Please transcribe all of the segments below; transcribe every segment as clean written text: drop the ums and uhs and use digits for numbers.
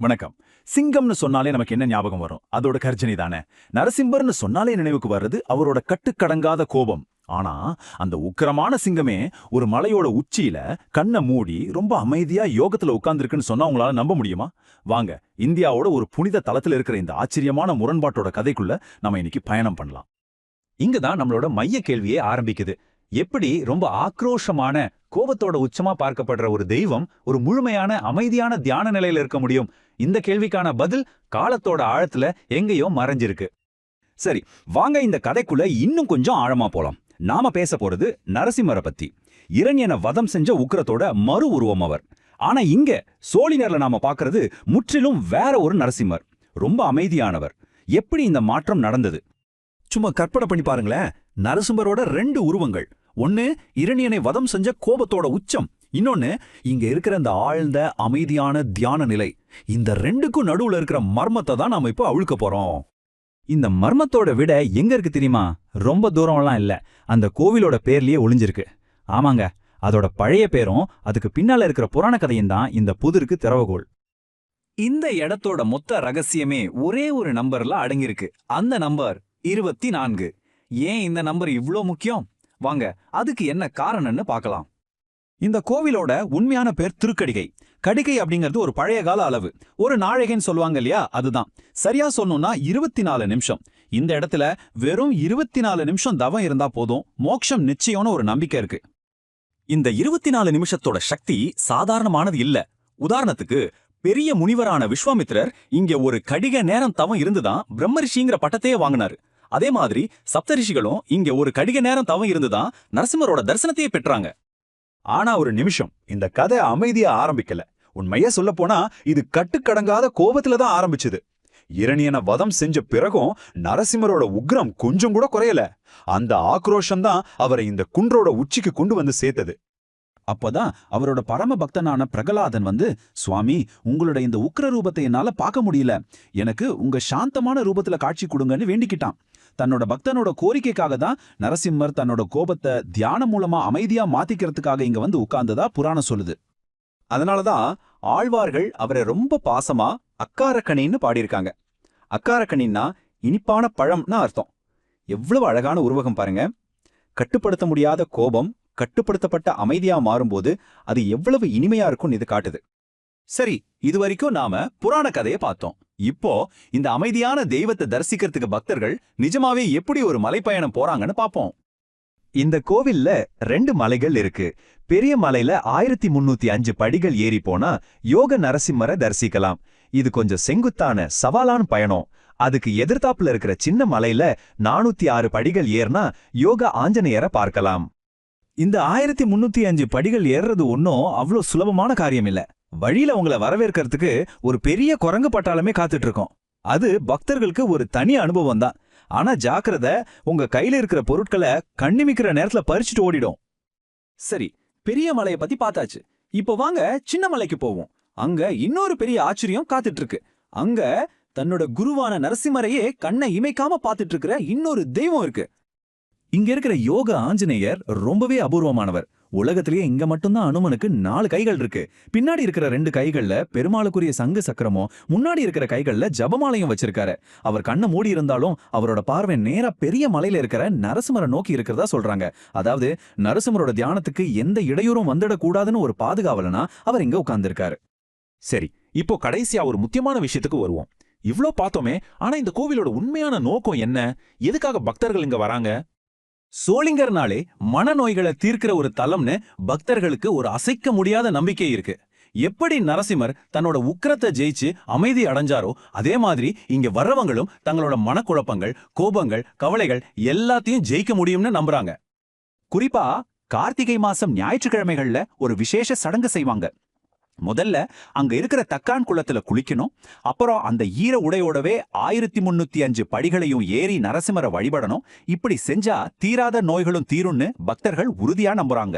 வணக்கம். சிங்கம்னு சொன்னாலே நமக்கு என்ன ஞாபகம் வரும்? அதோட கர்ஜனை தானே. நரசிம்மர்னு சொன்னாலே நினைவுக்கு வர்றது அவரோட கட்டுக்கடங்காத கோபம். ஆனா அந்த உக்கிரமான சிங்கமே ஒரு மலையோட உச்சியில கண்ணை மூடி ரொம்ப அமைதியா யோகத்துல உட்கார்ந்துருக்குன்னு சொன்னா உங்களால நம்ப முடியுமா? வாங்க, இந்தியாவோட ஒரு புனித தலத்துல இருக்கிற இந்த ஆச்சரியமான முரண்பாட்டோட கதைக்குள்ள நம்ம இன்னைக்கு பயணம் பண்ணலாம். இங்கதான் நம்மளோட மைய கேள்வியே ஆரம்பிக்குது. எப்படி ரொம்ப ஆக்ரோஷமான கோபத்தோட உச்சமா பார்க்கப்படுற ஒரு தெய்வம் ஒரு முழுமையான அமைதியான தியான நிலையில இருக்க முடியும்? இந்த கேள்விக்கான பதில் காலத்தோட ஆழத்துல எங்கேயோ மறைஞ்சிருக்கு. சரி, வாங்க இந்த கதைக்குள்ள இன்னும் கொஞ்சம் ஆழமா போலாம். நாம பேச போறது நரசிம்மரை பத்தி. இரண்யனை வதம் செஞ்ச உக்கிரத்தோட மறு உருவம் அவர். ஆனா இங்க சோழினர்ல நாம பாக்குறது முற்றிலும் வேற ஒரு நரசிம்மர். ரொம்ப அமைதியானவர். எப்படி இந்த மாற்றம் நடந்தது? சும்மா கற்பனை பண்ணி பாருங்களேன். நரசிம்மரோட ரெண்டு உருவங்கள். ஒன்னு இரணியனை வதம் செஞ்ச கோபத்தோட உச்சம், இன்னொன்னு இங்க இருக்கிற அந்த ஆழ்ந்த அமைதியான தியான நிலை. இந்த ரெண்டுக்கும் நடுவுல இருக்கிற மர்மத்தை தான் நாம இப்போ அவிழ்க்க போறோம். இந்த மர்மத்தோட விட எங்க இருக்கு தெரியுமா? ரொம்ப தூரம்லாம் இல்ல, அந்த கோவிலோட பேர்லயே ஒளிஞ்சிருக்கு. ஆமாங்க, அதோட பழைய பேரும் அதுக்கு பின்னால இருக்கிற புராண கதையும் தான் இந்த புதிருக்கு திறவுகோள். இந்த இடத்தோட மொத்த ரகசியமே ஒரே ஒரு நம்பர்ல அடங்கியிருக்கு. அந்த நம்பர் 24. ஏன் இந்த நம்பர் இவ்ளோ முக்கியம்? வாங்க, அதுக்கு என்ன காரணம்னு பார்க்கலாம். இந்த கோவிலோட உண்மையான பேர் திருக்கடிகை. கடிகை அப்படிங்கிறது ஒரு பழைய கால அளவு. ஒரு நாழிகைன்னு சொல்லுவாங்க இல்லையா, அதுதான். சரியா சொல்லணும்னா 24 நிமிஷம். இந்த இடத்துல வெறும் 24 நிமிஷம் தவம் இருந்தா போதும், மோட்சம் நிச்சயம்னு ஒரு நம்பிக்கை இருக்கு. இந்த 24 நிமிஷத்தோட சக்தி சாதாரணமானது இல்ல. உதாரணத்துக்கு, பெரிய முனிவரான விஸ்வாமித்திரர் இங்க ஒரு கடிக நேரம் தவம் இருந்துதான் பிரம்மரிஷிங்கிற பட்டத்தையே வாங்கினாரு. அதே மாதிரி சப்தரிஷிகளும் இங்க ஒரு கடிக நேரம் தவம் இருந்துதான் நரசிம்மரோட தரிசனத்தையே பெற்றாங்க. ஆனா ஒரு நிமிஷம், இந்த கதை அமைதியா ஆரம்பிக்கல. உண்மையா சொல்ல போனா இது கட்டுக்கடங்காத கோபத்துல தான் ஆரம்பிச்சுது. இரணியனை வதம் செஞ்ச பிறகும் நரசிம்மரோட உக்ரம் கொஞ்சம் கூட குறையல. அந்த ஆக்ரோஷம் தான் அவரை இந்த குன்றோட உச்சிக்கு கொண்டு வந்து சேர்த்தது. அப்பதான் அவரோட பரம பக்தனான பிரகலாதன் வந்து, சுவாமி, உங்களோட இந்த உக்ர ரூபத்தை என்னால பார்க்க முடியல, எனக்கு உங்க சாந்தமான ரூபத்துல காட்சி கொடுங்கன்னு வேண்டிக்கிட்டான். தன்னோட பக்தனோட கோரிக்கைக்காக தான் நரசிம்மர் தன்னோட கோபத்தை தியானம் மூலமா அமைதியா மாத்திக்கிறதுக்காக இங்க வந்து உட்கார்ந்ததா புராணம் சொல்லுது. அதனாலதான் ஆழ்வார்கள் அவரை ரொம்ப பாசமா அக்காரக்கணின்னு பாடியிருக்காங்க. அக்காரக்கணின்னா இனிப்பான பழம்னு அர்த்தம். எவ்வளவு அழகான உருவகம் பாருங்க. கட்டுப்படுத்த முடியாத கோபம் கட்டுப்படுத்தப்பட்ட அமைதியா மாறும்போது அது எவ்வளவு இனிமையா இருக்கும்னு இது காட்டுது. சரி, இதுவரைக்கும் நாம புராண கதையை பார்த்தோம். இப்போ இந்த அமைதியான தெய்வத்தை தரிசிக்கிறதுக்கு பக்தர்கள் நிஜமாவே எப்படி ஒரு மலைப்பயணம் போறாங்கன்னு பாப்போம். இந்த கோவில்ல 2 மலைகள் இருக்கு. பெரிய மலையில 1305 படிகள் ஏறி போனா யோக நரசிம்மரை தரிசிக்கலாம். இது கொஞ்சம் செங்குத்தான சவாலான பயணம். அதுக்கு எதிர்த்தாப்புல இருக்கிற சின்ன மலையில 406 படிகள் ஏறினா யோக ஆஞ்சநேயரை பார்க்கலாம். இந்த 1305 படிகள் ஏறுறது ஒன்னும் அவ்வளோ சுலபமான காரியம் இல்ல. வழியில உங்களை வரவேற்கிறதுக்கு ஒரு பெரிய குரங்கு பட்டாளமே காத்துட்டு இருக்கோம். அது பக்தர்களுக்கு ஒரு தனி அனுபவம் தான். ஆனா ஜாக்கிரதை, உங்க கையில இருக்கிற பொருட்களை கண்ணிமிக்கிற நேரத்துல பறிச்சுட்டு ஓடிடும். சரி, பெரிய மலையை பத்தி பார்த்தாச்சு. இப்போ வாங்க சின்ன மலைக்கு போவோம். அங்க இன்னொரு பெரிய ஆச்சரியம் காத்துட்டு இருக்கு. அங்க தன்னோட குருவான நரசிம்மரையே கண்ணை இமைக்காம பார்த்துட்டு இருக்கிற இன்னொரு தெய்வம் இருக்கு. இங்க இருக்கிற யோக ஆஞ்சநேயர் ரொம்பவே அபூர்வமானவர். உலகத்திலேயே இங்க மட்டும்தான் அனுமனுக்கு 4 கைகள் இருக்கு. பின்னாடி இருக்கிற 2 கைகள்ல பெருமாளுக்குரிய சங்கு சக்கரமும், முன்னாடி இருக்கிற கைகள்ல ஜபமாலையும் வச்சிருக்காரு. அவர் கண்ணை மூடி இருந்தாலும் அவரோட பார்வை நேரா பெரிய மலையில இருக்கிற நரசிம்மரை நோக்கி இருக்கிறதா சொல்றாங்க. அதாவது நரசிம்மரோட தியானத்துக்கு எந்த இடையூறும் வந்துடக்கூடாதுன்னு ஒரு பாதுகாவலனா அவர் இங்க உட்கார்ந்திருக்காரு. சரி, இப்போ கடைசியா ஒரு முக்கியமான விஷயத்துக்கு வருவோம். இவ்ளோ பார்த்தோமே, ஆனா இந்த கோவிலோட உண்மையான நோக்கம் என்ன? எதுக்காக பக்தர்கள் இங்க வராங்க? சோளிங்கர்னாலே மனநோய்களை தீர்க்கிற ஒரு தலம்னு பக்தர்களுக்கு ஒரு அசைக்க முடியாத நம்பிக்கை இருக்கு. எப்படி நரசிம்மர் தன்னோட உக்கிரத்தை ஜெயிச்சு அமைதி அடைஞ்சாரோ, அதே மாதிரி இங்க வர்றவங்களும் தங்களோட மனக்குழப்பங்கள், கோபங்கள், கவலைகள் எல்லாத்தையும் ஜெயிக்க முடியும்னு நம்புறாங்க. குறிப்பா கார்த்திகை மாசம் ஞாயிற்றுக்கிழமைகள்ல ஒரு விசேஷ சடங்கு செய்வாங்க. முதல்ல அங்க இருக்கிற தக்கான் குளத்துல குளிக்கணும். அப்புறம் அந்த ஈர உடையோடவே 1305 படிகளையும் ஏறி நரசிம்மரை வழிபடணும். இப்படி செஞ்சா தீராத நோய்களும் தீரும்னு பக்தர்கள் உறுதியா நம்புறாங்க.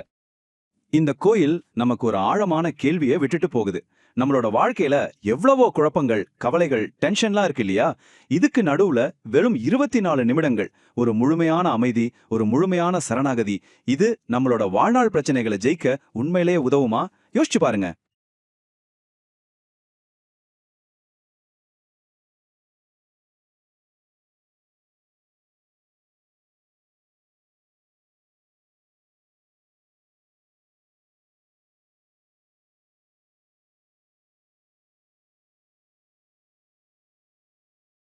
இந்த கோயில் நமக்கு ஒரு ஆழமான கேள்வியை விட்டுட்டு போகுது. நம்மளோட வாழ்க்கையில எவ்வளவோ குழப்பங்கள், கவலைகள், டென்ஷன்லாம் இருக்கு இல்லையா? இதுக்கு நடுவுல வெறும் 24 நிமிடங்கள் ஒரு முழுமையான அமைதி, ஒரு முழுமையான சரணாகதி, இது நம்மளோட வாழ்நாள் பிரச்சனைகளை ஜெயிக்க உண்மையிலேயே உதவுமா? யோசிச்சு பாருங்க.